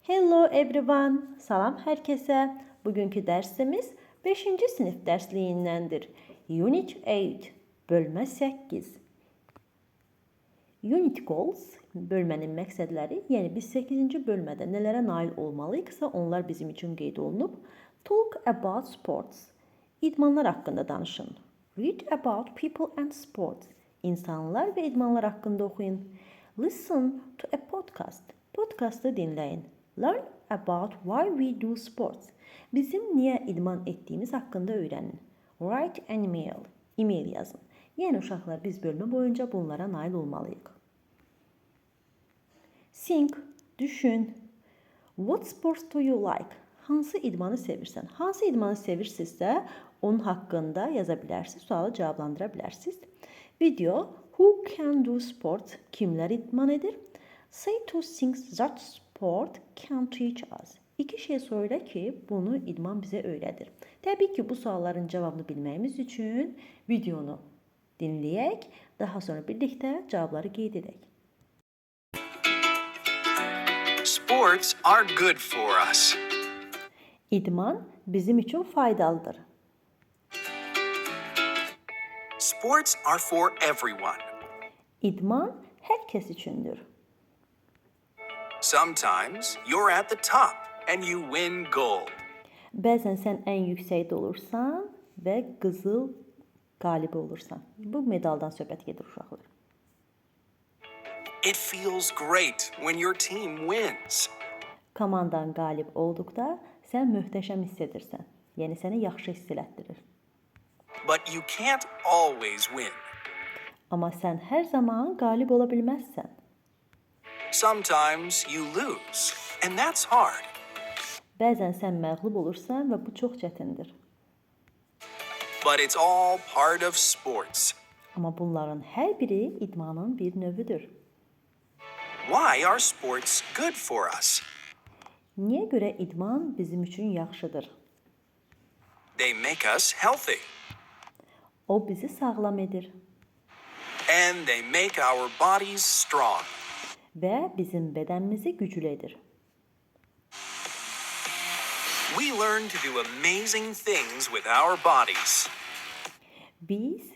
Hello everyone. Salam herkese. Bugünkü dersimiz 5. sınıf dersliyindendir. Unit 8, bölme 8. Unit goals, bölmenin məqsədləri, yəni biz 8-ci bölmədə nələrə nail olmalıyıqsa, onlar bizim üçün qeyd olunub. Talk about sports, idmanlar haqqında danışın. Read about people and sports, insanlar və idmanlar haqqında oxuyun. Listen to a podcast, podcastı dinləyin. Learn about why we do sports, bizim niyə idman etdiyimiz haqqında öyrənin. Write an email, e-mail yazın. Yəni uşaqlar biz bölmə boyunca bunlara nail olmalıyıq. Think, düşün. What sports do you like? Hansı idmanı sevirsən? Hansı idmanı sevirsinizsə, onun haqqında yaza bilərsiniz, sualı cavablandıra bilərsiniz. Video, who can do sports? Kimlər idman edir? Say two things that sport can teach us. İki şey söylə ki, bunu idman bizə öyrədir. Təbii ki, bu sualların cavabını bilməyimiz üçün videonu dinləyək, daha sonra birlikdə cavabları qeyd edək. Sports are good for us. İdman bizim üçün faydalıdır. Sports are for everyone. İdman hər kəs üçündür. Sometimes you're at the top and you win gold. Bəzən sən ən yüksəkdə olursan və qızıl qalibi olursan. Bu medaldan söhbət gedir uşaqlar. It feels great when your team wins. Komandan qalib olduqda sən möhtəşəm hiss edirsən. Yəni səni yaxşı hiss elətdirir. But you can't always win. Amma sən hər zaman qalib ola bilməzsən. Sometimes you lose, and that's hard. Bəzən sən məğlub olursan və bu çox çətindir. But it's all part of sports. Amma bunların hər biri idmanın bir növüdür. Why are sports good for us? Niyə görə idman bizim üçün yaxşıdır? They make us healthy, O bizi sağlam edir and they make our bodies strong. və bizim bədənimizi güclü edir. We learn to do amazing things with our bodies. Biz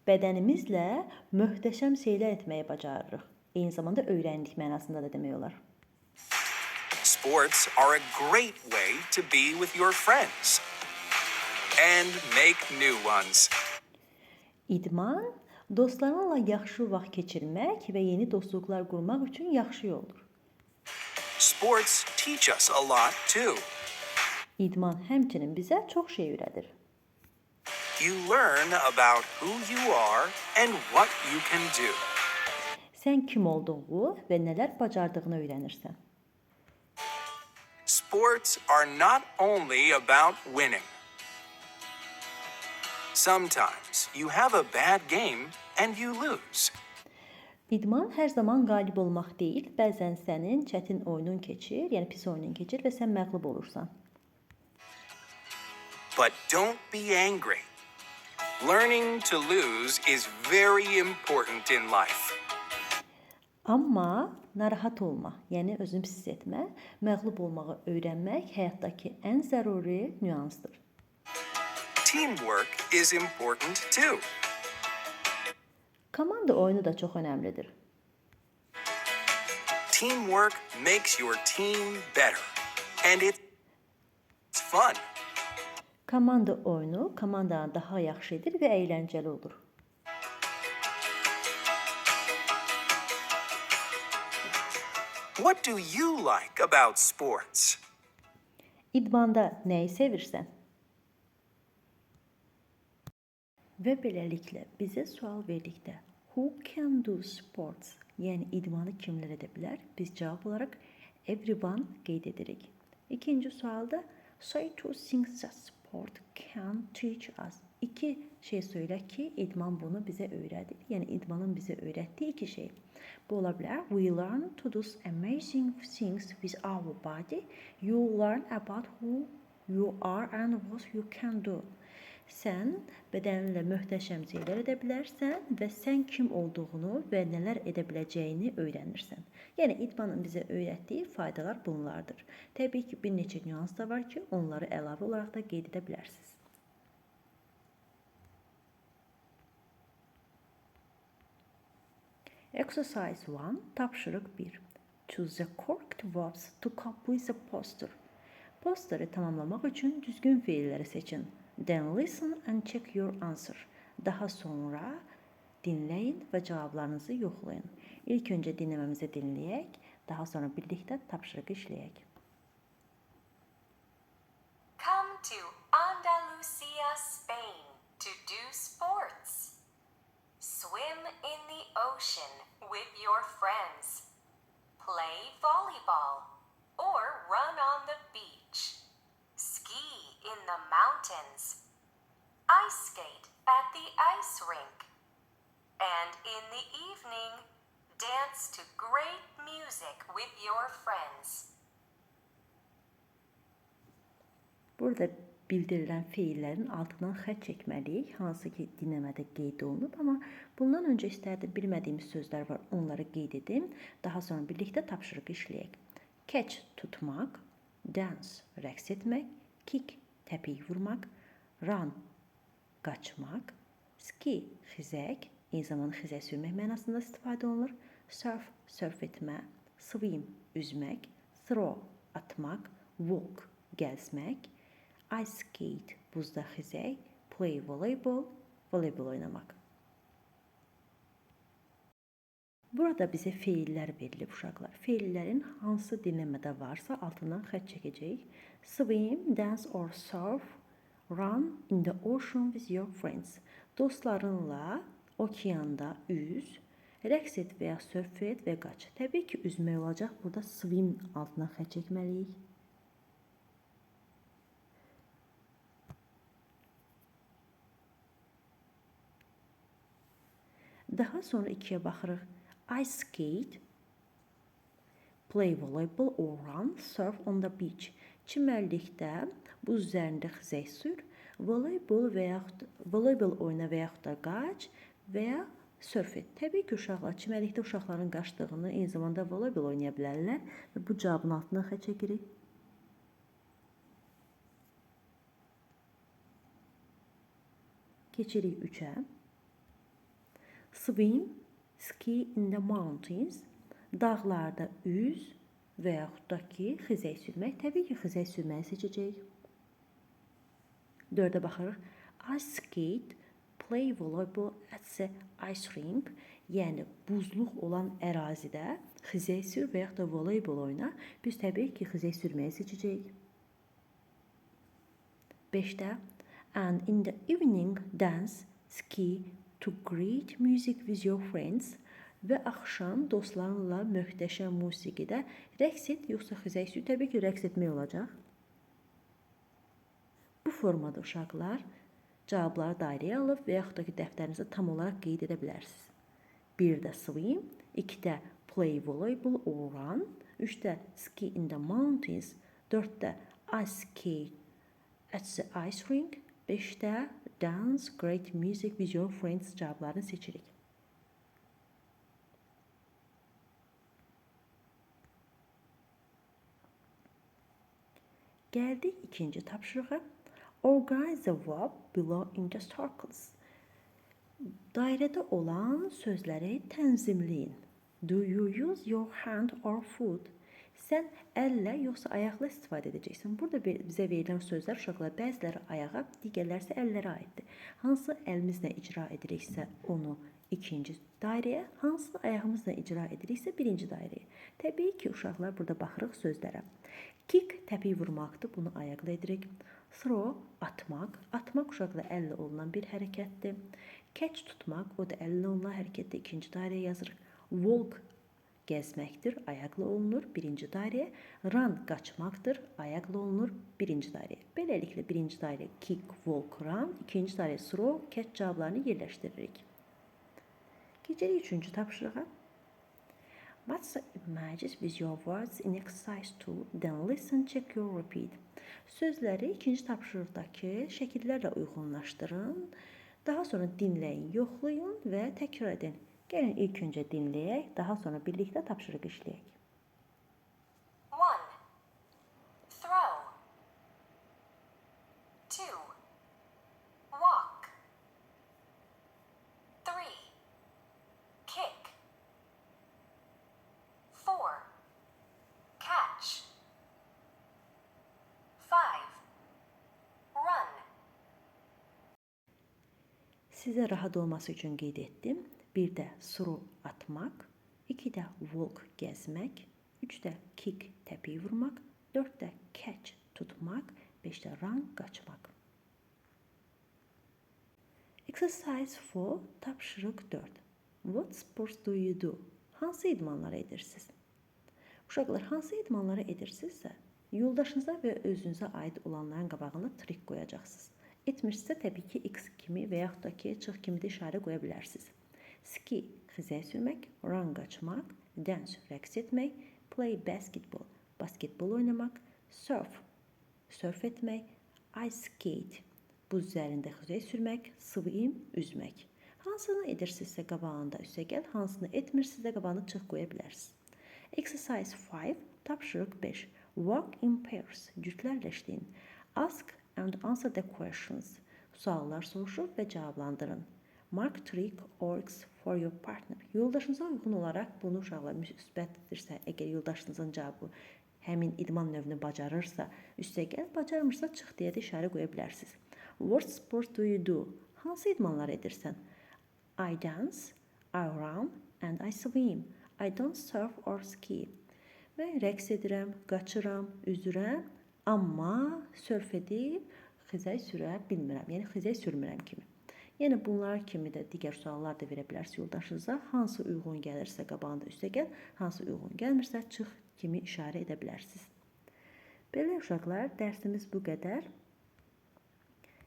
bədənimizlə möhtəşəm şeylər etməyi bacarırıq. Eyni zamanda öyrəndik mənasında da demək olar. Sports are a great way to be with your friends and make new ones. İdman dostlarınla yaxşı vaxt keçirmək və yeni dostluqlar qurmaq üçün yaxşı yoldur. Sports teach us a lot too. İdman həmçinin bizə çox şey öyrədir. You learn about who you are and what you can do. Sən kim olduğunu və nələr bacardığını öyrənirsən. Sports are not only about winning. Sometimes you have a bad game and you lose. İdman hər zaman qalib olmaq deyil, bəzən sənin çətin oyunun keçir, yəni pis oyunun keçir və sən məğlub olursan. But don't be angry. Learning to lose is very important in life. Amma narahat olma, yəni özünü pis etmə, məğlub olmağı öyrənmək həyatdakı ən zəruri nüansdır. Teamwork is important too. Komanda oyunu da çox önəmlidir. Teamwork makes your team better, and it's fun. Komanda oyunu komandanı daha yaxşı edir və əyləncəli olur. What do you like about sports? İdmanda nəyi sevirsən? Və beləliklə bizə sual verdikdə who can do sports, yəni idmanı kimlər edə bilər? Biz cavab olaraq everyone qeyd edirik. İkinci sualda say two things that sport can teach us. İki şey söylə ki, idman bunu bizə öyrədir. Yəni idmanın bizə öyrətdiyi iki şey. Bu ola bilər. We learn to do amazing things with our body. You learn about who you are and what you can do. Sən bədəninlə möhtəşəm şeylər edə bilərsən və sən kim olduğunu və nələr edə biləcəyini öyrənirsən. Yəni idmanın bizə öyrətdiyi faydalar bunlardır. Təbii ki, bir neçə nüans da var ki, onları əlavə olaraq da qeyd edə bilərsiniz. Exercise 1, tapşırıq 1. Choose the correct verbs to complete the poster. Posteri tamamlamaq üçün düzgün feilləri seçin. Then listen and check your answer. Daha sonra dinləyin və cavablarınızı yoxlayın. İlk öncə dinləməmizi dinləyək, daha sonra birlikdə tapşırığı işləyək. Come to Andalusia, Spain to do sports. Swim in the ocean with your friends. Play volleyball or run on the beach. Ski in the mountains. Ice skate at the ice rink. And in the evening, dance to great music with your friends. Burada bildirilən feillərin altından xətt çəkməliyik, hansı ki dinləmədə qeyd olunub, amma bundan öncə istərdim bilmədiyimiz sözlər var, onları qeyd edim. Daha sonra birlikdə tapşırığı işləyək. Catch tutmaq, dance rəqs etmək, kick təpik vurmaq, run qaçmaq, ski xizək, eyni zamanda xizək sürmək mənasında istifadə olunur, surf sörf etmə, swim üzmək, throw atmaq, walk gəzmək, ice skate buzda xizək, play voleybol voleybol oynamaq. Burada bizə feillər verilib uşaqlar. Feillərin hansı dinləmədə varsa altından xətt çəkəcəyik. Swim, dance or surf, run in the ocean with your friends. Dostlarınla okeanda üz, rəqs et və ya sörf et və qaç. Təbii ki, üzmək olacaq. Burada swim altından xətt çəkməliyik. Daha sonra ikiyə baxırıq. Ice skate, play volleyball or run, surf on the beach. Çimərlikdə buz üzərində xizək sür, voleybol oyna və yaxud da qaç və ya sörf et. Təbii ki, uşaqlar çimərlikdə uşaqların qaçdığını, eyni zamanda voleybol oynaya bilərlər və bu cavabın altından xətt çəkirik. Keçirik 3-ə. Swim, ski in the mountains, dağlarda üz və yaxud da ki, xizək sürmək. Təbii ki, xizək sürməyi seçəcəyik. 4-ə baxırıq. Ice skate, play volleyball at the ice rink, yəni buzluq olan ərazidə xizək sür və yaxud da voleybol oyna. Biz təbii ki, xizək sürməyi seçəcəyik. 5-də and in the evening dance, ski to great music with your friends və axşam dostlarınla möhtəşəm musiqidə rəqs et, yoxsa xizək sür. Təbii ki, rəqs etmək olacaq. Bu formada uşaqlar cavabları dairəyə alıb və yaxud da ki, dəftərinizə tam olaraq qeyd edə bilərsiniz. 1-də swim, 2-də play volleyball or run, 3-də ski in the mountains, 4-də ice skate at the ice rink, 5-də dance great music with your friends cavablarını seçirik. Gəldik ikinci tapşırığa. Organize the verb below in the circles. Dairədə olan sözləri tənzimləyin. Do you use your hand or foot? Sən əllə yoxsa ayaqla istifadə edəcəksən. Burada bizə verilən sözlər uşaqlar bəziləri ayağa, digərləri isə əllərə aiddir. Hansı əlimizlə icra ediriksə onu ikinci dairəyə, hansı ayağımızla icra ediriksə birinci dairəyə. Təbii ki, uşaqlar burada baxırıq sözlərə. Kick təpik vurmaqdır, bunu ayaqla edirik. Throw atmaq, atmaq uşaqla əllə olunan bir hərəkətdir. Catch tutmaq, o da əllə olunan hərəkətdir, ikinci dairəyə yazırıq. Walk gəzməkdir, ayaqla olunur, birinci dairəyə. Run qaçmaqdır, ayaqla olunur, birinci dairəyə. Beləliklə birinci dairə kick, walk, run, ikinci dairə throw, catch cavablarını yerləşdiririk. Keçirik üçüncü tapşırığa. Match the images with your words in exercise 2, then listen, check your repeat. Sözləri ikinci tapşırıqdakı şəkillərlə uyğunlaşdırın. Daha sonra dinləyin, yoxlayın və təkrar edin. Gəlin ilk öncə dinləyək, daha sonra birlikdə tapşırıq işləyək. 1. Throw. 2. Walk. 3. Kick. 4. Catch. 5. Run. Sizə rahat olması üçün qeyd etdim. 1-də throw atmaq, 2-də walk gəzmək, 3-də kick təpik vurmaq, 4-də catch tutmaq, 5-də run qaçmaq. Exercise 4, tapşırıq 4. What sports do you do? Hansı idmanları edirsiniz? Uşaqlar, hansı idmanları edirsinizsə, yoldaşınıza və özünüzə aid olanların qabağına trik qoyacaqsınız. Etmirsinizsə, təbii ki, X kimi və yaxud da ki, çıx kimi də işarə qoya bilərsiniz. Ski, xizək sürmək, run qaçmaq, dance, rəqs etmək, play basketball, basketbol oynamaq, surf, surf etmək, ice skate, buz üzərində xizək sürmək, swim, üzmək. Hansını edirsinizsə qabağında üstə gəl, hansını etmirsinizsə qabağına çıx qoya bilərsiniz. Exercise 5, tapşırıq 5. Work in pairs, cütlərlə işləyin. Ask and answer the questions. Suallar soruşun və cavablandırın. Mark trick or X for your partner. Yoldaşınıza uyğun olaraq bunu uşaqlar müsbətdirsə, əgər yoldaşınızın cavabı həmin idman növünü bacarırsa, üstə gəl, bacarmırsa çıx deyə də işarə qoya bilərsiniz. What sport do you do? Hansı idmanlar edirsən? I dance, I run and I swim. I don't surf or ski. Mən rəqs edirəm, qaçıram, üzürəm, amma sörf edib xizək sürə bilmirəm. Yəni xizək sürmürəm kimi. Yəni bunlar kimi də digər suallar da verə bilərsiniz yoldaşınıza. Hansı uyğun gəlirsə qabağında üstə gəl, hansı uyğun gəlmirsə çıx kimi işarə edə bilərsiniz. Belə uşaqlar, dərsimiz bu qədər.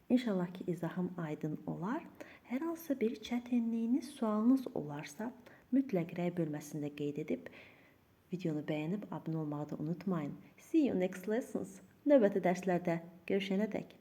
İnşallah ki, izahım aydın olar. Hər hansısa bir çətinliyiniz, sualınız olarsa, mütləq rəy bölməsində qeyd edib, videonu bəyənib abunə olmağı da unutmayın. See you next lessons. Növbəti dərslərdə görüşənədək.